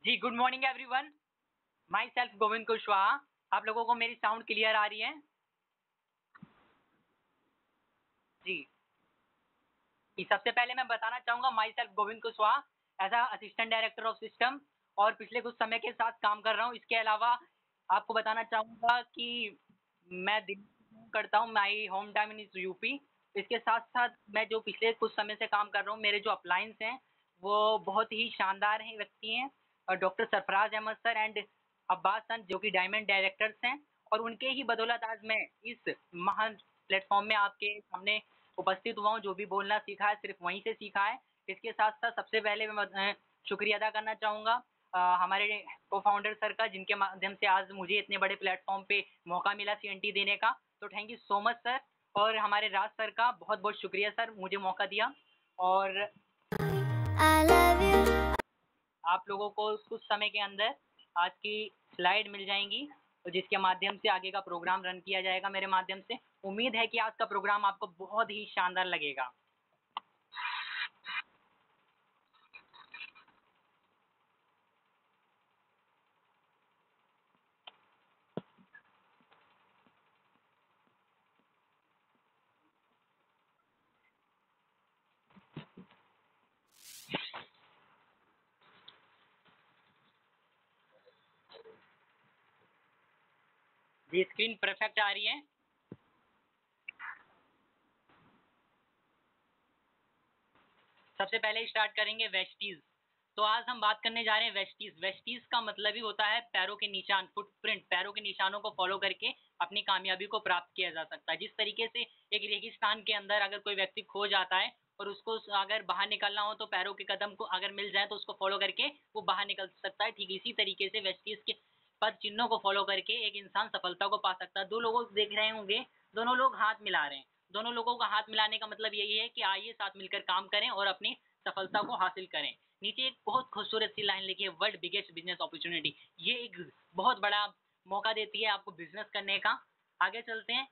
जी, good morning everyone. Myself Govind Kushwaha. आप लोगों को मेरी साउंड क्लियर आ रही है? जी। सबसे पहले मैं बताना चाहूँगा myself Govind Kushwaha as a assistant director of system और पिछले कुछ समय के साथ काम कर रहा हूँ। इसके अलावा आपको बताना चाहूँगा कि मैं दिल्ली में करता हूँ, my home town is UP. इसके साथ-साथ मैं जो पिछले कुछ समय से काम कर रहा हूँ, मेरे जो अपलाइंस हैं, वो बहुत ही शानदार हैं व्यक्ति हैं doctor Sarfaraz Ahmad sir and Abbas sir जो कि डायमंड डायरेक्टर्स हैं और उनके ही बदौलत आज मैं इस महान प्लेटफ़ॉर्म में आपके सामने उपस्थित हुआ हूँ। जो भी बोलना सीखा है सिर्फ वहीं से सीखा है। इसके साथ-साथ सबसे पहले मैं शुक्रिया अदा करना चाहूँगा हमारे को-फाउंडर सर का, जिनके माध्यम से आज मुझे इतने बड़े प्लेटफ़ॉर्म पे मौका मिला सीएनटी देने का। तो thank you so much sir. और हमारे राज सर का बहुत-बहुत शुक्रिया सर, मुझे मौका दिया। और आप लोगों को कुछ समय के अंदर आज की स्लाइड मिल जाएंगी जिसके माध्यम से आगे का प्रोग्राम रन किया जाएगा मेरे माध्यम से। उम्मीद है कि आज का प्रोग्राम आपको बहुत ही शानदार लगेगा। जी, स्क्रीन परफेक्ट आ रही है। सबसे पहले स्टार्ट करेंगे वेस्टीज। तो आज हम बात करने जा रहे हैं वेस्टीज। वेस्टीज का मतलब ही होता है पैरों के निशान, फुटप्रिंट। पैरों के निशानों को फॉलो करके अपनी कामयाबी को प्राप्त किया जा सकता है। जिस तरीके से एक रेगिस्तान के अंदर अगर कोई व्यक्ति खो जाता है और उसको अगर बाहर निकलना हो तो पैरों के कदम को अगर मिल जाए तो उसको फॉलो करके वो बाहर निकल सकता है। ठीक इसी तरीके से वेस्टीज के पद चिन्हों को फॉलो करके एक इंसान सफलता को पा सकता है। दो लोगों देख रहे होंगे, दोनों लोग हाथ मिला रहे हैं। दोनों लोगों का हाथ मिलाने का मतलब यही है कि आइए साथ मिलकर काम करें और अपनी सफलता को हासिल करें। नीचे एक बहुत खूबसूरत सी लाइन लिखी है, वर्ल्ड बिगेस्ट बिजनेस अपॉर्चुनिटी। ये एक बहुत बड़ा मौका देती है आपको बिजनेस करने का। आगे चलते हैं।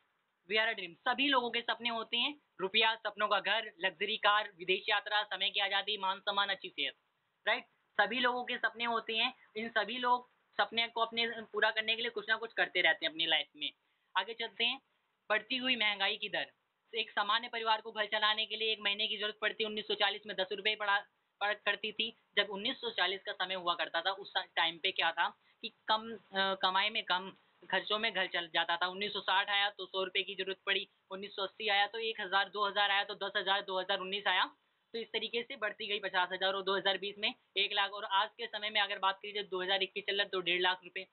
We are a dream. सभी लोगों के सपने होते हैं, रुपया, सपनों का घर, लग्जरी कार, विदेश यात्रा, समय की आज़ादी, मान सम्मान, अच्छी सेहत। राइट, सभी लोगों के सपने होते हैं। इन सभी लोग सपने को अपने पूरा करने के लिए कुछ ना कुछ करते रहते हैं अपनी लाइफ में। आगे चलते हैं। बढ़ती हुई महंगाई की दर। तो एक सामान्य परिवार को घर चलाने के लिए एक महीने की जरूरत पड़ती है 1940 में 10 रुपये पड़ा करती थी। जब 1940 का समय हुआ करता था उस टाइम पे क्या था कि कम कमाई में कम खर्चों में घर चल जाता था। 1960 आया तो 100 रुपये की जरूरत पड़ी, 1980 आया तो 1000, 2000 आया तो 10,000, 2019 आया तो इस तरीके से बढ़ती गई 50,000 और 2020 में 1 लाख। और आज के समय में अगर बात कीजिए 2021 चल रहा है तो 1.5 लाख रुपये।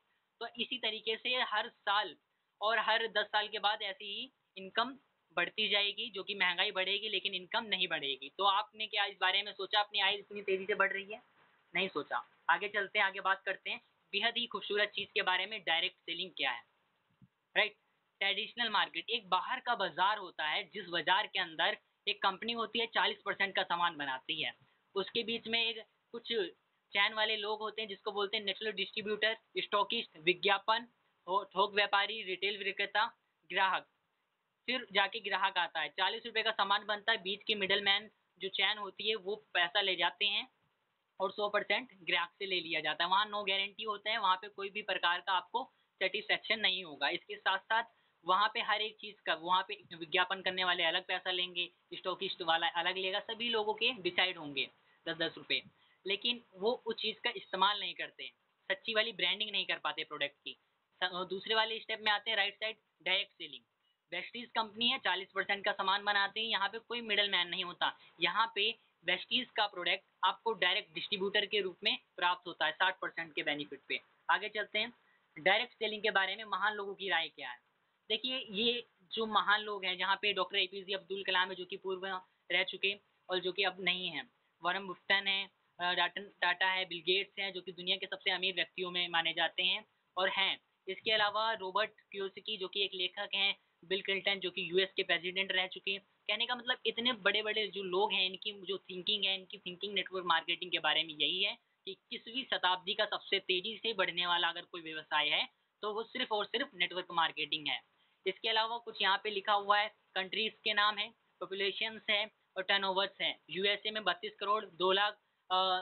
तो इसी तरीके से हर साल और हर 10 साल के बाद ऐसी ही इनकम बढ़ती जाएगी, जो कि महंगाई बढ़ेगी लेकिन इनकम नहीं बढ़ेगी। तो आपने क्या इस बारे में सोचा? अपनी आय इतनी तेजी से बढ़ रही है, नहीं सोचा। आगे चलते हैं, आगे बात करते हैं बेहद ही खूबसूरत चीज़ के बारे में, डायरेक्ट सेलिंग क्या है। राइट, ट्रेडिशनल मार्केट एक बाहर का बाजार होता है जिस बाजार के अंदर एक कंपनी होती है 40% का सामान बनाती है। उसके बीच में एक कुछ चैन वाले लोग होते हैं जिसको बोलते हैं नेशनल डिस्ट्रीब्यूटर, स्टॉकिस्ट, विज्ञापन, थोक व्यापारी, रिटेल विक्रेता, ग्राहक। फिर जाके ग्राहक आता है, 40 रुपये का सामान बनता है, बीच के मिडल मैन जो चैन होती है वो पैसा ले जाते हैं और 100% ग्राहक से ले लिया जाता है। वहाँ नो गारंटी होता है, वहाँ पे कोई भी प्रकार का आपको सेटिस्फेक्शन नहीं होगा। इसके साथ साथ वहाँ पे हर एक चीज़ का, वहाँ पे विज्ञापन करने वाले अलग पैसा लेंगे, स्टॉकिस्ट वाला अलग लेगा, सभी लोगों के डिसाइड होंगे 10-10 रुपये। लेकिन वो उस चीज़ का इस्तेमाल नहीं करते, सच्ची वाली ब्रांडिंग नहीं कर पाते प्रोडक्ट की। दूसरे वाले स्टेप में आते हैं right side, direct selling. Vestige company है, 40% का सामान बनाते हैं, यहाँ पे कोई मिडल मैन नहीं होता। यहाँ पे वेस्टीज का प्रोडक्ट आपको डायरेक्ट डिस्ट्रीब्यूटर के रूप में प्राप्त होता है 60% के बेनिफिट पे। आगे चलते हैं, डायरेक्ट सेलिंग के बारे में महान लोगों की राय क्या है। देखिए, ये जो महान लोग हैं, जहाँ पे डॉक्टर एपीजे अब्दुल कलाम है जो कि पूर्व रह चुके और जो कि अब नहीं हैं, वॉरेन बुफेट है, टाटा है, बिल गेट्स हैं जो कि दुनिया के सबसे अमीर व्यक्तियों में माने जाते हैं और हैं। इसके अलावा रॉबर्ट कियोसाकी जो कि एक लेखक हैं, बिल क्लिंटन जो कि यूएस के प्रेसिडेंट रह चुके हैं। कहने का मतलब इतने बड़े बड़े जो लोग हैं, इनकी जो थिंकिंग है, इनकी थिंकिंग नेटवर्क मार्केटिंग के बारे में यही है कि 21वीं शताब्दी का सबसे तेजी से बढ़ने वाला अगर कोई व्यवसाय है तो वो सिर्फ और सिर्फ नेटवर्क मार्केटिंग है। इसके अलावा कुछ यहाँ पे लिखा हुआ है, कंट्रीज के नाम है, पॉपुलेशंस है और टर्नओवर्स है। यूएसए में 32 करोड़, 2 लाख,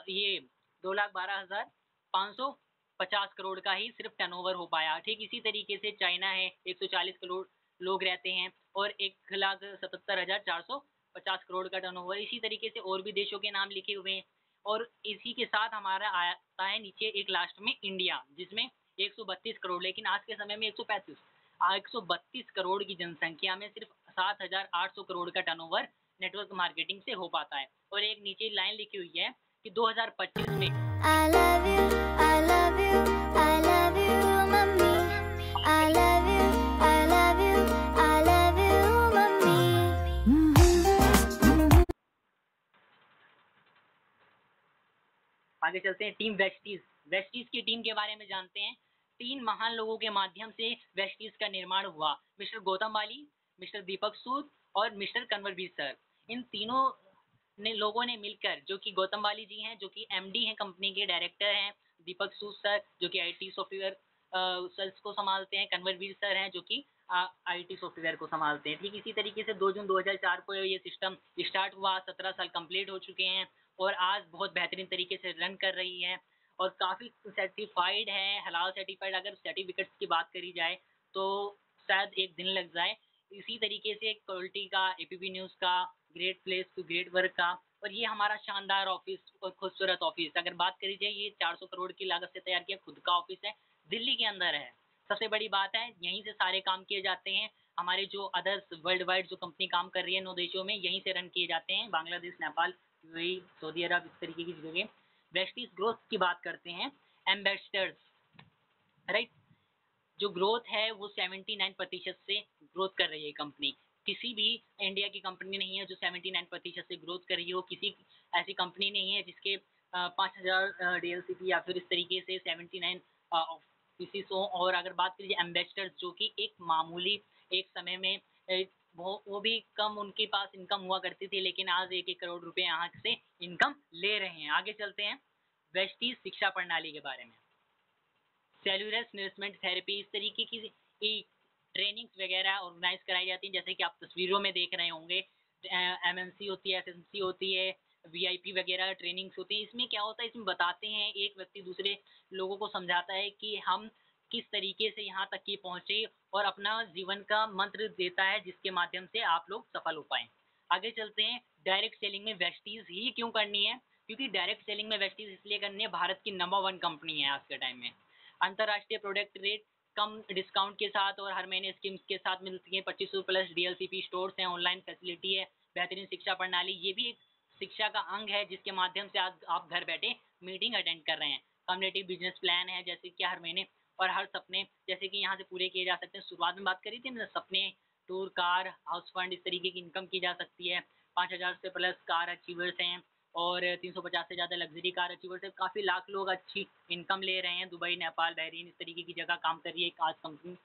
ये 2,12,500 550 करोड़ का ही सिर्फ टर्नओवर हो पाया। ठीक इसी तरीके से चाइना है, 140 करोड़ लोग रहते हैं और 1,77,450 करोड़ का टर्नओवर। इसी तरीके से और भी देशों के नाम लिखे हुए हैं और इसी के साथ हमारा आता है नीचे एक लास्ट में इंडिया, जिसमें 132 करोड़, लेकिन आज के समय में 132 करोड़ की जनसंख्या में सिर्फ 7,800 करोड़ का टर्नओवर नेटवर्क मार्केटिंग से हो पाता है। और एक नीचे लाइन लिखी हुई है कि 2025 में I love you, I love you, I love you, mummy. I love you, I love you, I love you, mummy. आगे चलते हैं टीम वेस्टीज। वेस्टीज की टीम के बारे में जानते हैं। 3 महान लोगों के माध्यम से वेस्टीज का निर्माण हुआ, मिस्टर गौतम वाली, मिस्टर दीपक सूद और मिस्टर कंवरवीर सर। इन तीनों लोगों ने मिलकर, जो कि गौतम वाली जी हैं जो कि एमडी हैं, कंपनी के डायरेक्टर हैं, दीपक सूद सर जो कि आईटी सॉफ्टवेयर सेल्स को संभालते हैं, कंवरवीर सर हैं जो कि आईटी सॉफ्टवेयर को संभालते हैं। ठीक इसी तरीके से 2 जून 2004 को ये सिस्टम स्टार्ट हुआ, 17 साल कंप्लीट हो चुके हैं और आज बहुत बेहतरीन तरीके से रन कर रही है और काफ़ी सर्टिफाइड है, हलाल सर्टिफाइड। अगर सर्टिफिकेट्स की बात करी जाए तो शायद एक दिन लग जाए। इसी तरीके से क्वालिटी का, एपीपी न्यूज़ का, great place to great work का। और ये हमारा शानदार ऑफिस और खूबसूरत ऑफिस, अगर बात करी जाए, ये 400 करोड़ की लागत से तैयार किया खुद का ऑफिस है, दिल्ली के अंदर है। सबसे बड़ी बात है, यहीं से सारे काम किए जाते हैं। हमारे जो अदर्स वर्ल्ड वाइड जो कंपनी काम कर रही है 9 देशों में, यहीं से रन किए जाते हैं, बांग्लादेश, नेपाल, यूएई, सऊदी अरब, इस तरीके की जगह। वेस्टीज ग्रोथ की बात करते हैं, एम्बेसडर्स, राइट। जो ग्रोथ है वो 79% से ग्रोथ कर रही है कंपनी। किसी भी इंडिया की कंपनी नहीं है जो 79% से ग्रोथ कर रही हो। किसी ऐसी कंपनी नहीं है जिसके 5,000 डीएलसीपी या फिर इस तरीके से 79 ऑफिस हो। और अगर बात करिए एम्बेसडर्स, जो कि एक मामूली एक समय में वो भी कम उनके पास इनकम हुआ करती थी, लेकिन आज 1-1 करोड़ रुपए यहाँ से इनकम ले रहे हैं। आगे चलते हैं वेस्टीज शिक्षा प्रणाली के बारे में। सेलुलर नरिशमेंट थेरेपी, इस तरीके की ट्रेनिंग्स वगैरह ऑर्गेनाइज कराई जाती हैं, जैसे कि आप तस्वीरों में देख रहे होंगे। एमएनसी होती है, एसएमसी होती है, वीआईपी वगैरह ट्रेनिंग्स होती हैं। इसमें क्या होता है, इसमें बताते हैं, एक व्यक्ति दूसरे लोगों को समझाता है कि हम किस तरीके से यहाँ तक की पहुँचे और अपना जीवन का मंत्र देता है जिसके माध्यम से आप लोग सफल हो पाएँ। आगे चलते हैं, डायरेक्ट सेलिंग में वेस्टीज ही क्यों करनी है, क्योंकि डायरेक्ट सेलिंग में वेस्टीज इसलिए करनी है, भारत की नंबर 1 कंपनी है आज के टाइम में। अंतर्राष्ट्रीय प्रोडक्ट रेट कम डिस्काउंट के साथ और हर महीने स्कीम्स के साथ मिलती है। 2500 प्लस डीएलसीपी स्टोर्स हैं, ऑनलाइन फैसिलिटी है, बेहतरीन शिक्षा प्रणाली, ये भी एक शिक्षा का अंग है जिसके माध्यम से आज आप घर बैठे मीटिंग अटेंड कर रहे हैं। कम्युनिटी बिजनेस प्लान है, जैसे कि हर महीने और हर सपने जैसे कि यहाँ से पूरे किए जा सकते हैं। शुरुआत में बात करी थी ना, सपने, टूर, कार, हाउस फंड, इस तरीके की इनकम की जा सकती है। 5,000 से प्लस कार अचीवर्स हैं और 350 से ज़्यादा लग्जरी कार अचीवर्स है। काफ़ी लाख लोग अच्छी इनकम ले रहे हैं। दुबई, नेपाल, बहरीन, इस तरीके की जगह काम कर रही है आज कंपनी।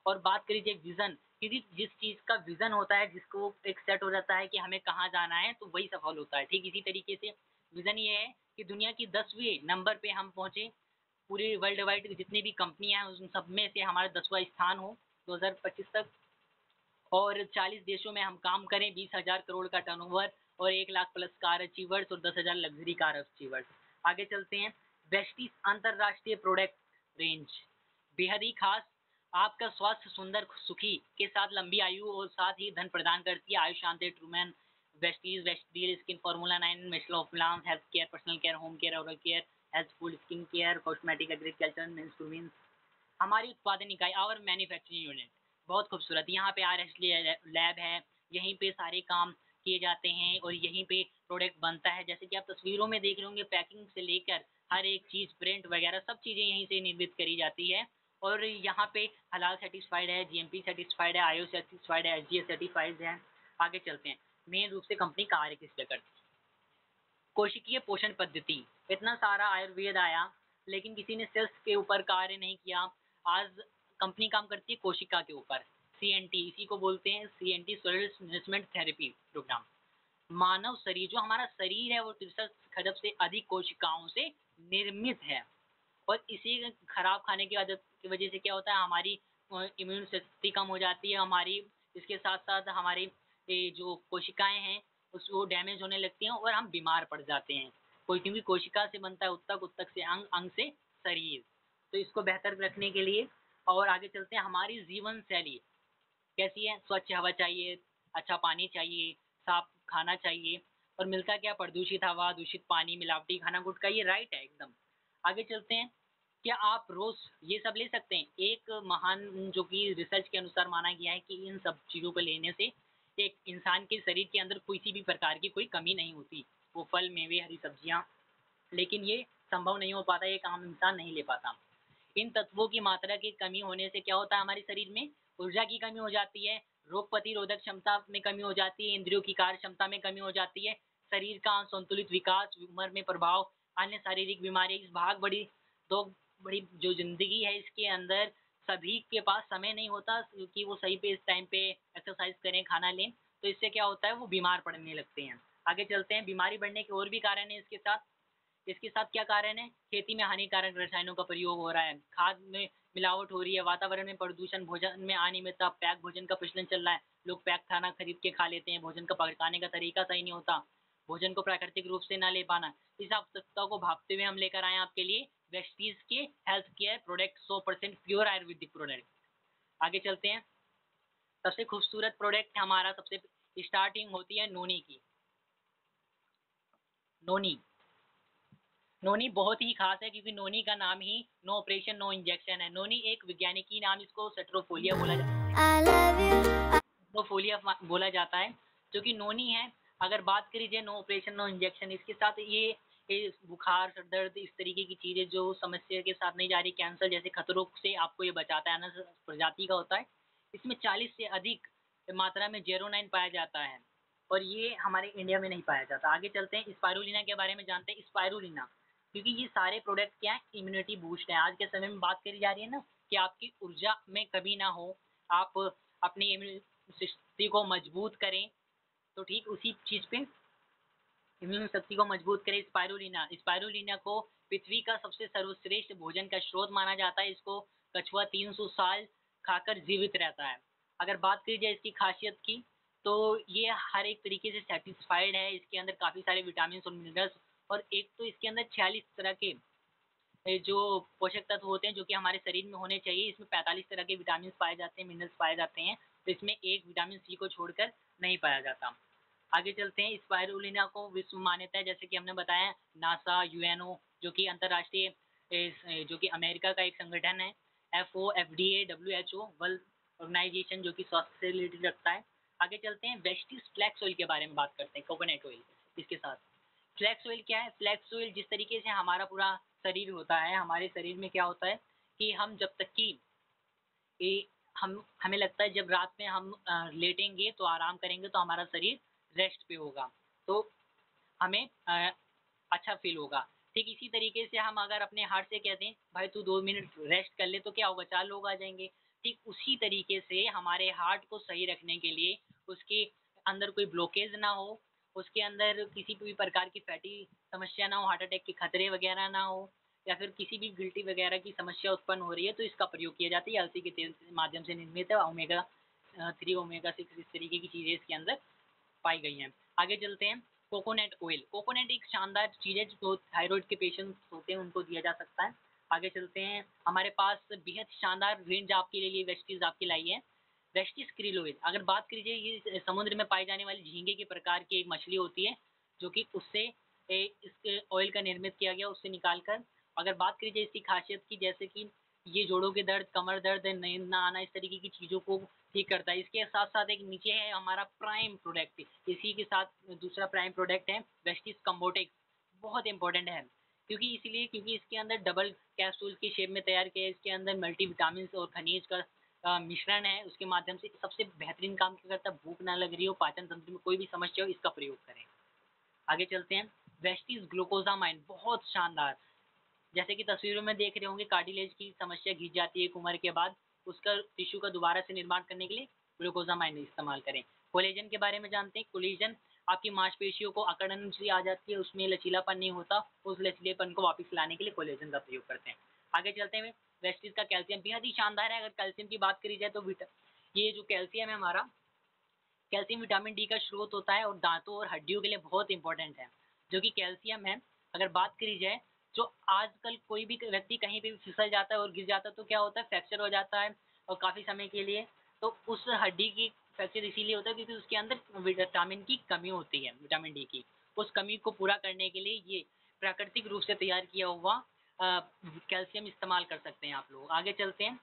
और बात करी जाए विज़न, क्योंकि जिस चीज़ का विज़न होता है, जिसको एक सेट हो जाता है कि हमें कहाँ जाना है, तो वही सफल होता है। ठीक इसी तरीके से विज़न ये है कि दुनिया की 10वें नंबर पे हम पहुँचे। पूरे वर्ल्ड वाइड जितनी भी कंपनियाँ हैं उन सब में से हमारा 10वां स्थान हो 2025 तक, और 40 देशों में हम काम करें, 20,000 करोड़ का टर्नओवर और 1 लाख प्लस कार अचीवर्स और 10,000 लग्जरी कार अचीवर्स। आगे चलते हैं, वेस्टीज अंतरराष्ट्रीय प्रोडक्ट रेंज बेहद ही खास, आपका स्वास्थ्य सुंदर सुखी के साथ लंबी आयु और साथ ही धन प्रदान करती है। Ayush Shanti Truman, Vestige, Vestige skin, formula 9, मेस्लो of plants, health care, personal care, home care, oral care, health food, skin care, cosmetic, agriculture, men's to means. हमारी उत्पादन इकाई और मैन्युफैक्चरिंग यूनिट बहुत खूबसूरत, यहाँ पे आरएसडी लैब है, यहीं पे सारे काम किए जाते हैं और यहीं पे प्रोडक्ट बनता है। जैसे कि आप तस्वीरों में देख रहे होंगे, पैकिंग से लेकर हर एक चीज़, प्रिंट वगैरह सब चीज़ें यहीं से निर्मित करी जाती है। और यहाँ पे हलाल सर्टिफाइड है, जीएमपी सर्टिफाइड है, आईओ सर्टिफाइड है, एसजीएस सर्टिफाइड है। आगे चलते हैं, मेन रूप से कंपनी कार्य किस पे करती है। कोशिकीय पोषण पद्धति, इतना सारा आयुर्वेद आया लेकिन किसी ने सेल्स के ऊपर कार्य नहीं किया। आज कंपनी काम करती है कोशिका के ऊपर, सीएनटी, इसी को बोलते हैं CNT, solid nourishment therapy programme. मानव शरीर, जो हमारा शरीर है वो 63 खरब से अधिक कोशिकाओं से निर्मित है और इसी खराब खाने की आदत की वजह से क्या होता है, हमारी इम्यून शक्ति कम हो जाती है हमारी। इसके साथ साथ हमारी ये जो कोशिकाएं हैं वो डैमेज होने लगती हैं और हम बीमार पड़ जाते हैं। कोई, क्योंकि कोशिका से बनता है उत्तक, उत्तक से अंग, अंग से शरीर, तो इसको बेहतर रखने के लिए और आगे चलते हैं हमारी जीवन शैली कैसी है। स्वच्छ हवा चाहिए, अच्छा पानी चाहिए, साफ खाना चाहिए, और मिलता क्या प्रदूषित हवा, दूषित पानी, मिलावटी खाना, गुटखा, ये राइट है एकदम। आगे चलते हैं, क्या आप रोज ये सब ले सकते हैं? एक महान जो कि रिसर्च के अनुसार माना गया है कि इन सब चीज़ों को लेने से एक इंसान के शरीर के अंदर किसी भी प्रकार की कोई कमी नहीं होती, वो फल, मेवे, हरी सब्जियां, लेकिन ये संभव नहीं हो पाता, एक आम इंसान नहीं ले पाता। इन तत्वों की मात्रा की कमी होने से क्या होता है, हमारे शरीर में ऊर्जा की कमी हो जाती है, रोग प्रतिरोधक क्षमता में कमी हो जाती है, इंद्रियों की कार्य क्षमता में कमी हो जाती है, शरीर का संतुलित विकास, उम्र में प्रभाव, अन्य शारीरिक बीमारियां। इस भाग बड़ी जो जिंदगी है इसके अंदर सभी के पास समय नहीं होता कि वो सही पे इस टाइम पे एक्सरसाइज करें, खाना लें, तो इससे क्या होता है, वो बीमार पड़ने लगते हैं। आगे चलते हैं, बीमारी बढ़ने के और भी कारण है इसके साथ क्या कारण है? खेती में हानिकारक रसायनों का प्रयोग हो रहा है, खाद में मिलावट हो रही है, वातावरण में प्रदूषण, भोजन में अनियमितता, पैक भोजन का प्रचलन चल रहा है, लोग पैक खाना खरीद के खा लेते हैं, भोजन का पकाने का तरीका सही नहीं होता, भोजन को प्राकृतिक रूप से ना ले पाना। इस आवश्यकता को भापते हुए हम लेकर आए आपके लिए वेस्टीज के health care product, 100% pure Ayurvedic product. आगे चलते हैं, सबसे खूबसूरत प्रोडक्ट हमारा, सबसे स्टार्टिंग होती है नोनी की। नोनी बहुत ही खास है क्योंकि नोनी का नाम ही नो ऑपरेशन नो इंजेक्शन है। नोनी एक वैज्ञानिकी नाम, इसको सेट्रोफोलिया बोला जाता है, जो कि नोनी है। अगर बात करी जाए नो ऑपरेशन नो इंजेक्शन, इसके साथ ये बुखार, सर दर्द, इस तरीके की चीज़ें जो समस्या के साथ नहीं जा रही, कैंसर जैसे खतरों से आपको ये बचाता है। अनानास प्रजाति का होता है, इसमें 40 से अधिक मात्रा में जेरोनाइन पाया जाता है और ये हमारे इंडिया में नहीं पाया जाता। आगे चलते हैं, स्पाइरुलिना के बारे में जानते हैं। स्पाइरुलिना, क्योंकि ये सारे प्रोडक्ट क्या है, इम्यूनिटी बूस्ट है। आज के समय में बात करी जा रही है ना कि आपकी ऊर्जा में कमी ना हो, आप अपनी इम्यून शक्ति को मजबूत करें, तो ठीक उसी चीज़ पे इम्यून शक्ति को मजबूत करें। स्पाइरुलिना को पृथ्वी का सबसे सर्वश्रेष्ठ भोजन का स्रोत माना जाता है। इसको कछुआ 300 साल खाकर जीवित रहता है। अगर बात की जाए इसकी खासियत की, तो ये हर एक तरीके से सेटिस्फाइड है। इसके अंदर काफ़ी सारे विटामिन और मिनरल्स, और एक तो इसके अंदर 46 तरह के जो पोषक तत्व होते हैं जो कि हमारे शरीर में होने चाहिए। इसमें 45 तरह के विटामिन पाए जाते हैं, मिनरल्स पाए जाते हैं, तो इसमें एक विटामिन सी को छोड़कर नहीं पाया जाता। आगे चलते हैं, स्पाइरुलिना को विश्व मान्यता है, जैसे कि हमने बताया, नासा, यूएनओ जो कि अंतर्राष्ट्रीय जो कि अमेरिका का एक संगठन है, FO, FDA, WHO, world organization जो कि स्वास्थ्य से रिलेटेड रखता है। आगे चलते हैं, वेस्टिस फ्लैक्स ऑयल के बारे में बात करते हैं, कोकोनट ऑयल। इसके साथ फ्लैक्स ऑयल क्या है? फ्लैक्स ऑयल जिस तरीके से हमारा पूरा शरीर होता है, हमारे शरीर में क्या होता है कि हम जब तक कि हमें लगता है जब रात में हम लेटेंगे तो आराम करेंगे तो हमारा शरीर रेस्ट पे होगा, तो हमें अच्छा फील होगा। ठीक इसी तरीके से हम अगर अपने हार्ट से कहते हैं भाई तू 2 मिनट रेस्ट कर ले, तो क्या होगा, 4 लोग आ जाएंगे। ठीक उसी तरीके से हमारे हार्ट को सही रखने के लिए, उसके अंदर कोई ब्लॉकेज ना हो, उसके अंदर किसी भी प्रकार की फैटी समस्या ना हो, हार्ट अटैक के खतरे वगैरह ना हो, या फिर किसी भी गिल्टी वगैरह की समस्या उत्पन्न हो रही है, तो इसका प्रयोग किया जाता है। ये अलसी के तेल के माध्यम से निर्मित है। ओमेगा 3, ओमेगा 6, इस तरीके की चीज़ें इसके अंदर पाई गई हैं। आगे चलते हैं, कोकोनट ऑयल। कोकोनट एक शानदार चीज़ है जो थायराइड के पेशेंट्स होते हैं उनको दिया जा सकता है। आगे चलते हैं, हमारे पास बेहद शानदार रेंज आपके लिए वेस्टीज आपकी लाई है, वेस्टिस क्रिल ऑयल। अगर बात कीजिए, ये समुद्र में पाई जाने वाली झींगे के प्रकार की एक मछली होती है, जो कि उससे इस ऑयल का निर्मित किया गया, उससे निकाल कर। अगर बात करी जाए इसकी खासियत की, जैसे कि ये जोड़ों के दर्द, कमर दर्द, नींद ना आना, इस तरीके की चीज़ों को ठीक करता है। इसके साथ साथ एक नीचे है हमारा प्राइम प्रोडक्ट, इसी के साथ दूसरा प्राइम प्रोडक्ट है वेस्टिस कम्बोटेक्स। बहुत इंपॉर्टेंट है क्योंकि इसके अंदर डबल कैप्सूल की शेप में तैयार किया है। इसके अंदर मल्टी विटामिन और खनिज का मिश्रण है, उसके माध्यम से सबसे बेहतरीन काम क्या करता है, भूख ना लग रही हो, पाचन तंत्र में कोई भी समस्या हो, इसका प्रयोग करें। आगे चलते हैं, वेस्टिस ग्लूकोजामाइन, बहुत शानदार। जैसे कि तस्वीरों में देख रहे होंगे, कार्टिलेज की समस्या घिस जाती है एक उम्र के बाद, उसका टिश्यू का दोबारा से निर्माण करने के लिए ग्लूकोजामाइन इस्तेमाल करें। कोलेजन के बारे में जानते हैं। कोलेजन आपकी मांसपेशियों को अकड़न सी आ जाती है, उसमें लचीलापन नहीं होता, उस लचीलेपन को वापस लाने के लिए कोलेजन का प्रयोग करते हैं। आगे चलते हैं, वेस्टिज का कैल्शियम बेहद ही शानदार है। अगर कैल्शियम की बात करी जाए तो ये जो कैल्शियम है हमारा, कैल्शियम विटामिन डी का स्रोत होता है और दांतों और हड्डियों के लिए बहुत इंपॉर्टेंट है। जो कि कैल्शियम है, अगर बात करी जाए जो आजकल कोई भी व्यक्ति कहीं पे भी फिसल जाता है और गिर जाता है तो क्या होता है, फ्रैक्चर हो जाता है और काफ़ी समय के लिए। तो उस हड्डी की फ्रैक्चर इसीलिए होता है क्योंकि उसके अंदर विटामिन की कमी होती है, विटामिन डी की। उस कमी को पूरा करने के लिए ये प्राकृतिक रूप से तैयार किया हुआ कैल्शियम इस्तेमाल कर सकते हैं आप लोग। आगे चलते हैं।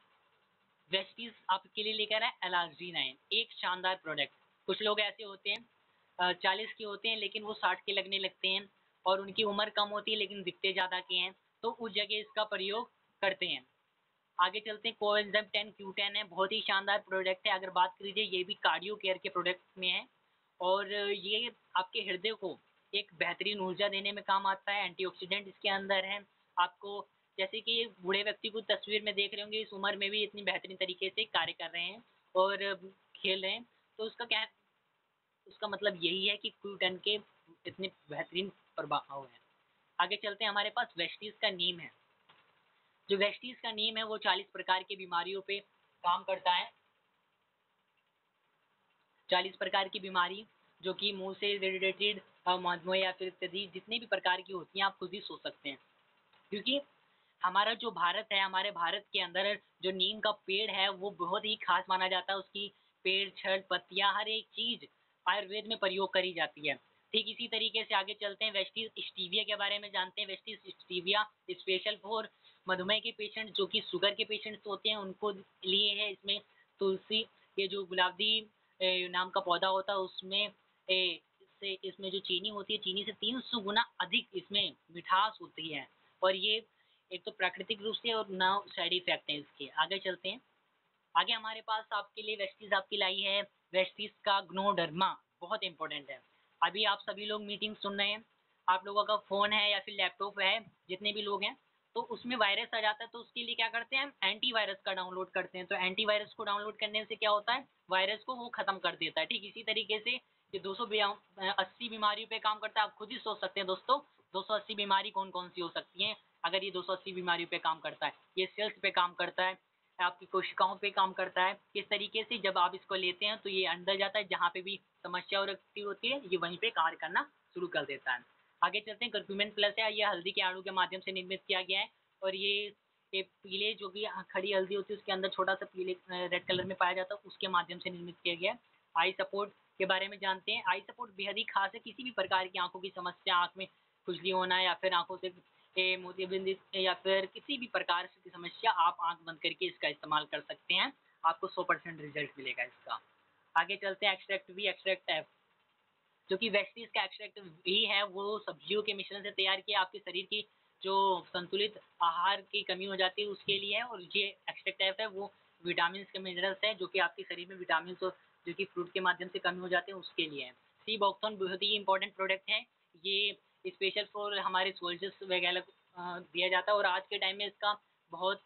वेस्टीज आपके लिए लेकर आए एलार्जीनाइन, एक शानदार प्रोडक्ट। कुछ लोग ऐसे होते हैं 40 के होते हैं लेकिन वो 60 के लगने लगते हैं, और उनकी उम्र कम होती है लेकिन दिखते ज़्यादा के हैं, तो उस जगह इसका प्रयोग करते हैं। आगे चलते हैं। कोएंजाइम 10 Q10 है, बहुत ही शानदार प्रोडक्ट है। अगर बात कीजिए ये भी कार्डियो केयर के प्रोडक्ट में है, और ये आपके हृदय को एक बेहतरीन ऊर्जा देने में काम आता है। एंटीऑक्सीडेंट इसके अंदर है। आपको जैसे कि बूढ़े व्यक्ति को तस्वीर में देख रहे होंगे, इस उम्र में भी इतनी बेहतरीन तरीके से कार्य कर रहे हैं और खेल रहे हैं, तो उसका क्या है, उसका मतलब यही है कि Q10 के इतने बेहतरीन प्रभाव हैं। आगे चलते हैं। हमारे पास वेस्टीज का नीम है। जो वेस्टीज का नीम है वो 40 प्रकार की बीमारियों पे काम करता है। 40 प्रकार की बीमारी जो कि मुंह से रिलेटेड, मधुमेह या फिर इत्यादि जितनी भी प्रकार की होती हैं, आप खुद ही सोच सकते हैं। क्योंकि हमारा जो भारत है, हमारे भारत के अंदर जो नीम का पेड़ है वो बहुत ही खास माना जाता है। उसकी पेड़, छड़, पत्तियां, हर एक चीज आयुर्वेद में प्रयोग करी जाती है। ठीक इसी तरीके से आगे चलते हैं। वेस्टीज स्टीविया के बारे में जानते हैं। वेस्टीज स्टीविया स्पेशल फॉर मधुमेह के पेशेंट, जो कि शुगर के पेशेंट्स होते हैं, उनको लिए है। इसमें तुलसी, ये जो गुलाबी नाम का पौधा होता है, उसमें इससे इसमें जो चीनी होती है, चीनी से 300 गुना अधिक इसमें मिठास होती है। और ये एक तो प्राकृतिक रूप से, और ना साइड इफेक्ट है इसके। आगे चलते हैं। आगे हमारे पास आपके लिए वेस्टीज आपकी लाई है, वेस्टीज का ग्नोडर्मा, बहुत इंपॉर्टेंट है। अभी आप सभी लोग मीटिंग सुन रहे हैं, आप लोगों का फ़ोन है या फिर लैपटॉप है, जितने भी लोग हैं, तो उसमें वायरस आ जाता है, तो उसके लिए क्या करते हैं, एंटीवायरस का डाउनलोड करते हैं। तो एंटीवायरस को डाउनलोड करने से क्या होता है, वायरस को वो ख़त्म कर देता है। ठीक इसी तरीके से ये 280 बीमारियों पे काम करता है। आप खुद ही सोच सकते हैं दोस्तों, 280 बीमारी कौन कौन सी हो सकती हैं अगर ये 280 बीमारियों पे काम करता है। ये सेल्स पे काम करता है, आपकी कोशिकाओं पे काम करता है। किस तरीके से जब आप इसको लेते हैं तो ये अंदर जाता है, जहाँ पे भी समस्या होती है ये वहीं पे कार्य करना शुरू कर देता है। आगे चलते हैं। कर्क्यूमिन प्लस है, ये हल्दी के अणु के माध्यम से निर्मित किया गया है, और ये पीले जो कि खड़ी हल्दी होती है उसके अंदर छोटा सा पीले रेड कलर में पाया जाता है, उसके माध्यम से निर्मित किया गया है। आई सपोर्ट के बारे में जानते हैं। आई सपोर्ट बेहद ही खास है। किसी भी प्रकार की आंखों की समस्या, आंख में खुजली होना या फिर आंखों से मोतियाबिंद या फिर किसी भी प्रकार की समस्या, आप आंख बंद करके इसका इस्तेमाल कर सकते हैं, आपको 100% रिजल्ट मिलेगा इसका। आगे चलते हैं। एक्सट्रैक्ट भी, एक्सट्रैक्ट एफ, जो कि वेस्टीज का एक्सट्रैक्ट भी है, वो सब्जियों के मिश्रण से तैयार किया, आपके शरीर की जो संतुलित आहार की कमी हो जाती है उसके लिए है। और ये एक्सट्रैक्ट एफ है वो विटामिन के मिनरल्स है, जो कि आपके शरीर में विटामिन जो कि फ्रूट के माध्यम से कमी हो जाते हैं उसके लिए है। सी बॉक्थॉन बहुत ही इंपॉर्टेंट प्रोडक्ट है, ये स्पेशल फॉर हमारे सोल्जर्स वगैरह दिया जाता है, और आज के टाइम में इसका बहुत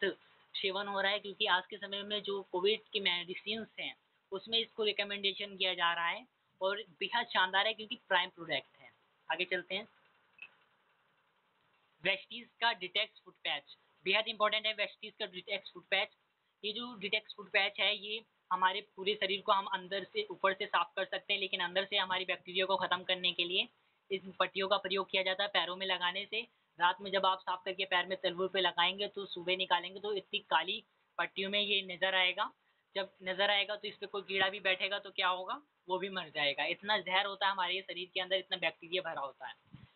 सेवन हो रहा है, क्योंकि आज के समय में जो कोविड की मेडिसिन हैं उसमें इसको रिकमेंडेशन किया जा रहा है, और बेहद शानदार है क्योंकि प्राइम प्रोडक्ट है। आगे चलते हैं। वेस्टीज का डिटेक्स फुट पैच बेहद इंपॉर्टेंट है। वेस्टीज का डिटेक्स फुट पैच, ये जो डिटेक्स फुट पैच है, ये हमारे पूरे शरीर को हम अंदर से ऊपर से साफ कर सकते हैं, लेकिन अंदर से हमारी बैक्टीरिया को ख़त्म करने के लिए इस पट्टियों का प्रयोग किया जाता है पैरों में लगाने से। रात में जब आप साफ करके पैर में तलवों पे लगाएंगे तो सुबह निकालेंगे तो इतनी काली पट्टियों में ये नज़र आएगा। जब नज़र आएगा तो इस पर कोई कीड़ा भी बैठेगा तो क्या होगा, वो भी मर जाएगा। इतना जहर होता है हमारे शरीर के अंदर, इतना बैक्टीरिया भरा होता है।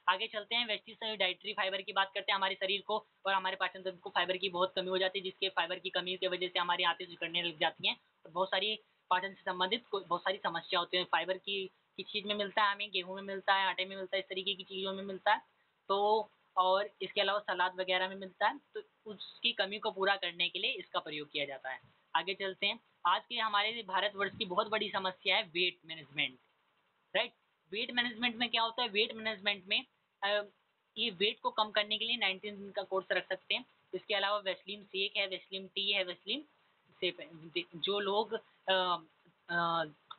आगे चलते हैं। वेस्टीज डाइटरी फाइबर की बात करते हैं। हमारे शरीर को और हमारे पाचन तंत्र को फाइबर की बहुत कमी हो जाती है, जिसके फाइबर की कमी की वजह से हमारी आंतें सिकुड़ने लग जाती हैं, और बहुत सारी पाचन से संबंधित बहुत सारी समस्या होती है। फाइबर की किस चीज़ में मिलता है, हमें गेहूं में मिलता है, आटे में मिलता है, इस तरीके की चीज़ों में मिलता है। तो और इसके अलावा सलाद वगैरह में मिलता है, तो उसकी कमी को पूरा करने के लिए इसका प्रयोग किया जाता है। आगे चलते हैं। आज के हमारे भारतवर्ष की बहुत बड़ी समस्या है weight management, right. Weight management में क्या होता है, वेट मैनेजमेंट में ये वेट को कम करने के लिए 19 दिन का कोर्स रख सकते हैं। इसके अलावा वेस्लिन शेक है, वेस्लिन टी है, वेस्लिन सेप है। जो लोग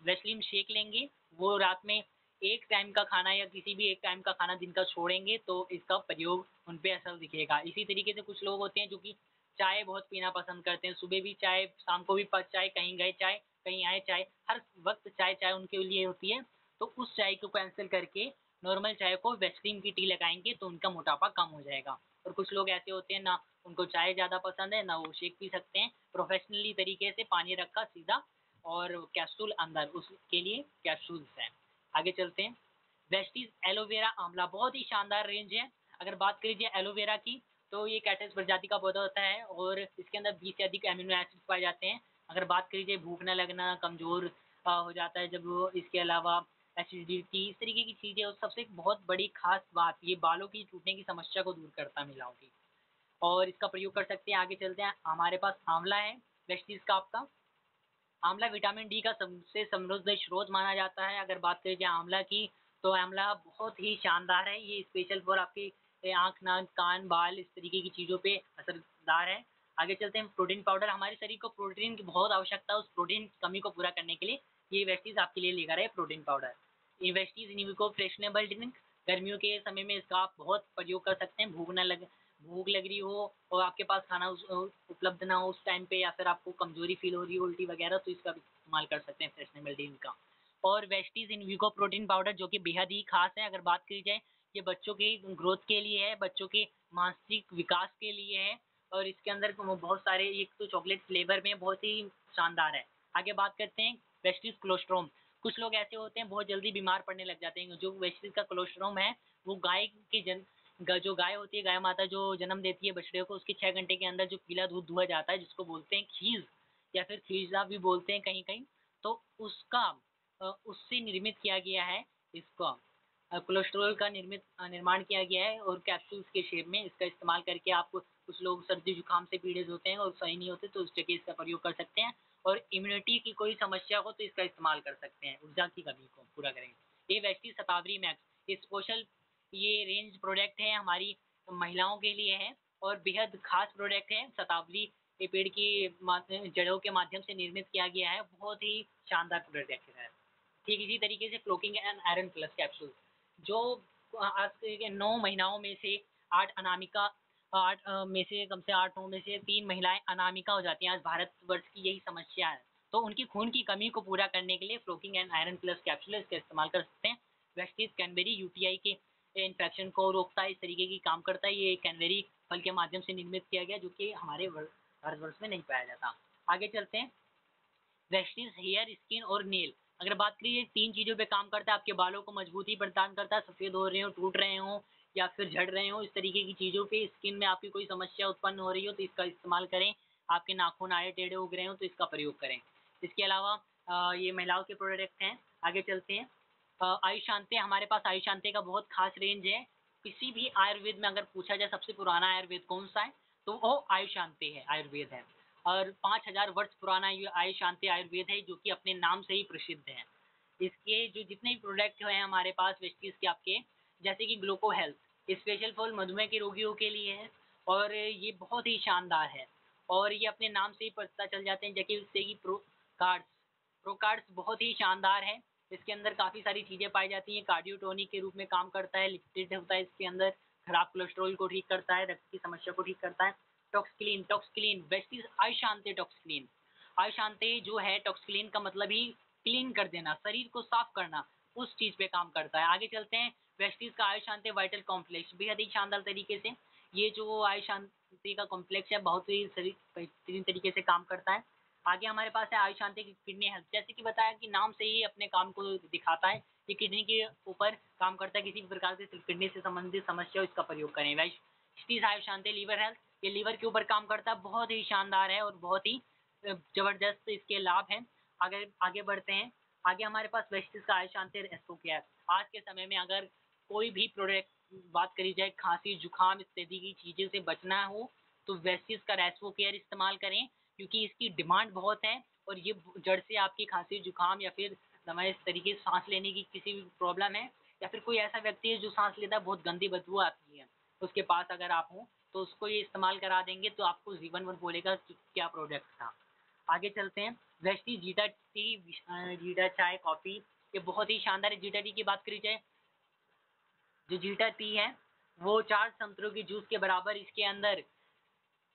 वेस्लिन शेक लेंगे वो रात में एक टाइम का खाना या किसी भी एक टाइम का खाना दिन का छोड़ेंगे तो इसका प्रयोग उन पे असर दिखेगा। इसी तरीके से कुछ लोग होते हैं जो कि चाय बहुत पीना पसंद करते हैं, सुबह भी चाय, शाम को भी चाय, कहीं गए चाय, कहीं आए चाय, हर वक्त चाय चाय उनके लिए होती है। तो उस चाय को कैंसिल करके नॉर्मल चाय को वेस्टीन की टी लगाएंगे तो उनका मोटापा कम हो जाएगा। और कुछ लोग ऐसे होते हैं ना उनको चाय ज़्यादा पसंद है ना वो शेक पी सकते हैं, प्रोफेशनली तरीके से पानी रखा सीधा और कैप्सूल अंदर, उसके लिए कैप्सूल्स हैं। आगे चलते हैं। वेस्टीज एलोवेरा आंवला बहुत ही शानदार रेंज है। अगर बात करिए एलोवेरा की तो ये कैक्टस प्रजाति का पौधा होता है और इसके अंदर 20 से अधिक एमिनो एसिड पाए जाते हैं। अगर बात करिए भूख न लगना, कमज़ोर हो जाता है जब वो, इसके अलावा एसिडिटी, इस तरीके की चीज़ें, और सबसे एक बहुत बड़ी खास बात ये बालों की टूटने की समस्या को दूर करता है मिलाओ की, और इसका प्रयोग कर सकते हैं। आगे चलते हैं। हमारे पास आंवला है वेस्टीज का आपका। आंवला विटामिन डी का सबसे समृद्ध स्रोत माना जाता है। अगर बात करें आंवला की तो आंवला बहुत ही शानदार है, ये स्पेशल फॉर आपकी आँख, नाक, कान, बाल, इस तरीके की चीज़ों पे असरदार है। आगे चलते हैं। प्रोटीन पाउडर, हमारे शरीर को प्रोटीन की बहुत आवश्यकता है, उस प्रोटीन की कमी को पूरा करने के लिए ये वेस्टीज आपके लिए लेकर आए प्रोटीन पाउडर। ये वेस्टीज इनिविको फ्रेशनेबल ड्रिंक, गर्मियों के समय में इसका आप बहुत प्रयोग कर सकते हैं। भूख लग रही हो और आपके पास खाना उपलब्ध ना हो उस टाइम पे, या फिर आपको कमजोरी फील हो रही हो, उल्टी वगैरह, तो इसका भी इस्तेमाल कर सकते हैं फ्रेशनेबल ड्रिंक का। और वेस्टीज इन वीको प्रोटीन पाउडर जो कि बेहद ही खास है। अगर बात करी जाए ये बच्चों की ग्रोथ के लिए है, बच्चों के मानसिक विकास के लिए है, और इसके अंदर बहुत सारे, एक तो चॉकलेट फ्लेवर में बहुत ही शानदार है। आगे बात करते हैं वेस्टीज कोलेस्ट्रॉम। कुछ लोग ऐसे होते हैं बहुत जल्दी बीमार पड़ने लग जाते हैं। जो वेस्टीज का कोलेस्ट्रॉम है वो गाय की जो गाय होती है, गाय माता जो जन्म देती है बछड़े को, उसके 6 घंटे के अंदर जो पीला दूध दुहा जाता है, जिसको बोलते हैं खीर या फिर खीजा भी बोलते हैं कहीं कहीं, तो उसका उससे निर्मित किया गया है इसका कोलेस्ट्रॉल का निर्माण किया गया है, और कैप्सूल्स के शेप में इसका इस्तेमाल करके आप, कुछ लोग सर्दी जुकाम से पीड़ित होते हैं और सही नहीं होते तो उस जगह इसका प्रयोग कर सकते हैं। और इम्यूनिटी की कोई समस्या हो तो इसका इस्तेमाल कर सकते हैं, ऊर्जा की कमी को पूरा करेंगे। ये वेस्टी शतावरी मैक्स, ये स्पेशल, ये रेंज प्रोडक्ट है हमारी महिलाओं के लिए है और बेहद खास प्रोडक्ट है। शतावरी ये पेड़ की जड़ों के माध्यम से निर्मित किया गया है, बहुत ही शानदार प्रोडक्ट है। ठीक इसी तरीके से clocking and iron plus capsule, जो आज के 9 महीनाओं में से 8 अनामिका, 8 में से कम से 8 में से 3 महिलाएं अनामिका हो जाती हैं। आज भारतवर्ष की यही समस्या है, तो उनकी खून की कमी को पूरा करने के लिए फ्लोकिंग एंड आयरन प्लस कैप्सूल इसका इस्तेमाल कर सकते हैं। वेस्टीज कैनबेरी यूटीआई के इन्फेक्शन को रोकता है, इस तरीके की काम करता है। ये कैनबेरी फल के माध्यम से निर्मित किया गया, जो कि हमारे भारतवर्ष में नहीं पाया जाता। आगे चलते हैं। वेस्टीज हेयर, स्किन और नेल, अगर बात करिए 3 चीज़ों पे काम करता है। आपके बालों को मजबूती प्रदान करता है, सफ़ेद हो रहे हो, टूट रहे हो या फिर झड़ रहे हो, इस तरीके की चीज़ों पे, स्किन में आपकी कोई समस्या उत्पन्न हो रही हो तो इसका इस्तेमाल करें। आपके नाखून आड़े टेढ़े उग रहे हो तो इसका प्रयोग करें। इसके अलावा ये महिलाओं के प्रोडक्ट हैं। आगे चलते हैं। आयुष शांति, हमारे पास आयुष शांति का बहुत खास रेंज है। किसी भी आयुर्वेद में अगर पूछा जाए सबसे पुराना आयुर्वेद कौन सा है तो वो आयुष शांति है, आयुर्वेद है। और 5000 वर्ष पुराना ये आयुष शांति आयुर्वेद है, जो कि अपने नाम से ही प्रसिद्ध है। इसके जो जितने भी प्रोडक्ट हैं हमारे पास वेस्टीज के आपके, जैसे कि ग्लूको हेल्थ, स्पेशल फॉर मधुमेह के रोगियों के लिए है और ये बहुत ही शानदार है। और ये अपने नाम से ही पता चल जाते हैं, जैसे कि प्रोकार्ड्स बहुत ही शानदार है। इसके अंदर काफ़ी सारी चीज़ें पाई जाती हैं। कार्डियोटोनिक के रूप में काम करता है, लिपिड होता है इसके अंदर, खराब कोलेस्ट्रॉल को ठीक करता है, रक्त की समस्या को ठीक करता है। टॉक्सक्लीन वेस्टीज आयुशांति टॉक्सक्लीन। आयुशांति जो है, टॉक्सक्लीन का मतलब ही क्लीन कर देना, शरीर को साफ करना, उस चीज़ पे काम करता है। आगे चलते हैं। वेस्टीज का आयुशांति वाइटल कॉम्प्लेक्स, बेहद ही शानदार तरीके से ये जो आयुशांति का कॉम्प्लेक्स है बहुत ही बेहतरीन तरीके से काम करता है। आगे हमारे पास है आयुष शांति की किडनी हेल्थ, जैसे कि बताया कि नाम से ही अपने काम को दिखाता है। ये किडनी के ऊपर काम करता है, किसी भी प्रकार से किडनी से संबंधित समस्या हो इसका प्रयोग करें। वेस्टीज आयुष शांति लीवर हेल्थ, ये लीवर के ऊपर काम करता है, बहुत ही शानदार है और बहुत ही जबरदस्त इसके लाभ हैं। आगे बढ़ते हैं। आगे हमारे पास वेस्टीज का आयुष शांति एस्ट्रो केयर। आज के समय में अगर कोई भी प्रोडक्ट बात करी जाए, खांसी जुकाम इत्यादि की चीज़ों से बचना हो तो वेस्टीज का रेस्टो केयर इस्तेमाल करें, क्योंकि इसकी डिमांड बहुत है और ये जड़ से आपकी खांसी जुकाम या फिर हमारे इस तरीके से सांस लेने की किसी भी प्रॉब्लम है, या फिर कोई ऐसा व्यक्ति है जो सांस लेता है बहुत गंदी बदबू आती है, उसके पास अगर आप हो तो उसको ये इस्तेमाल करा देंगे तो आपको जीवन भर बोलेगा कि क्या प्रोडक्ट था। आगे चलते हैं। वेस्टी जीटा टी, जीटा चाय, कॉफ़ी, ये बहुत ही शानदार है। जीटा टी की बात करी जाए, जो जीटा टी है वो 4 संतरों के जूस के बराबर इसके अंदर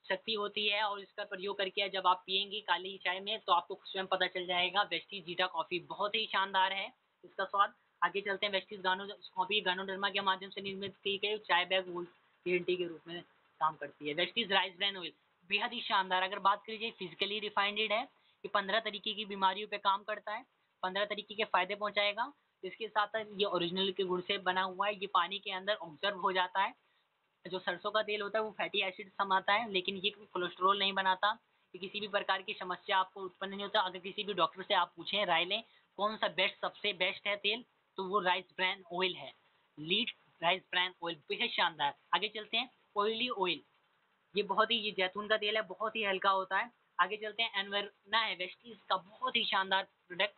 शक्ति होती है, और इसका प्रयोग करके जब आप पिएंगे काली चाय में तो आपको स्वयं पता चल जाएगा। वेस्टी जीटा कॉफ़ी बहुत ही शानदार है इसका स्वाद। आगे चलते हैं, वेस्टीज गानोडर्मा के माध्यम से निर्मित की गई चाय बैग वूल टी के रूप में काम करती है। वेस्टीज राइस ब्रान ऑयल बेहद ही शानदार, अगर बात करी जाए फिजिकली रिफाइंड है, ये 15 तरीके की बीमारियों पे काम करता है, 15 तरीके के फायदे पहुंचाएगा। इसके साथ साथ ये ओरिजिनल के गुण से बना हुआ है, ये पानी के अंदर ऑब्जर्व हो जाता है। जो सरसों का तेल होता है वो फैटी एसिड समाता है, लेकिन ये कोलेस्ट्रॉल नहीं बनाता, ये किसी भी प्रकार की समस्या आपको उत्पन्न नहीं होता। अगर किसी भी डॉक्टर से आप पूछें राय लें कौन सा बेस्ट सबसे बेस्ट है तेल, तो वो राइस ब्रान ऑयल है, लीड राइस ब्रान ऑयल बेहद शानदार। आगे चलते हैं, ऑयली ऑयल, ये बहुत ही, ये जैतून का तेल है, बहुत ही हल्का होता है। आगे चलते हैं, एनवर्ना है वेस्टीज का बहुत ही शानदार प्रोडक्ट,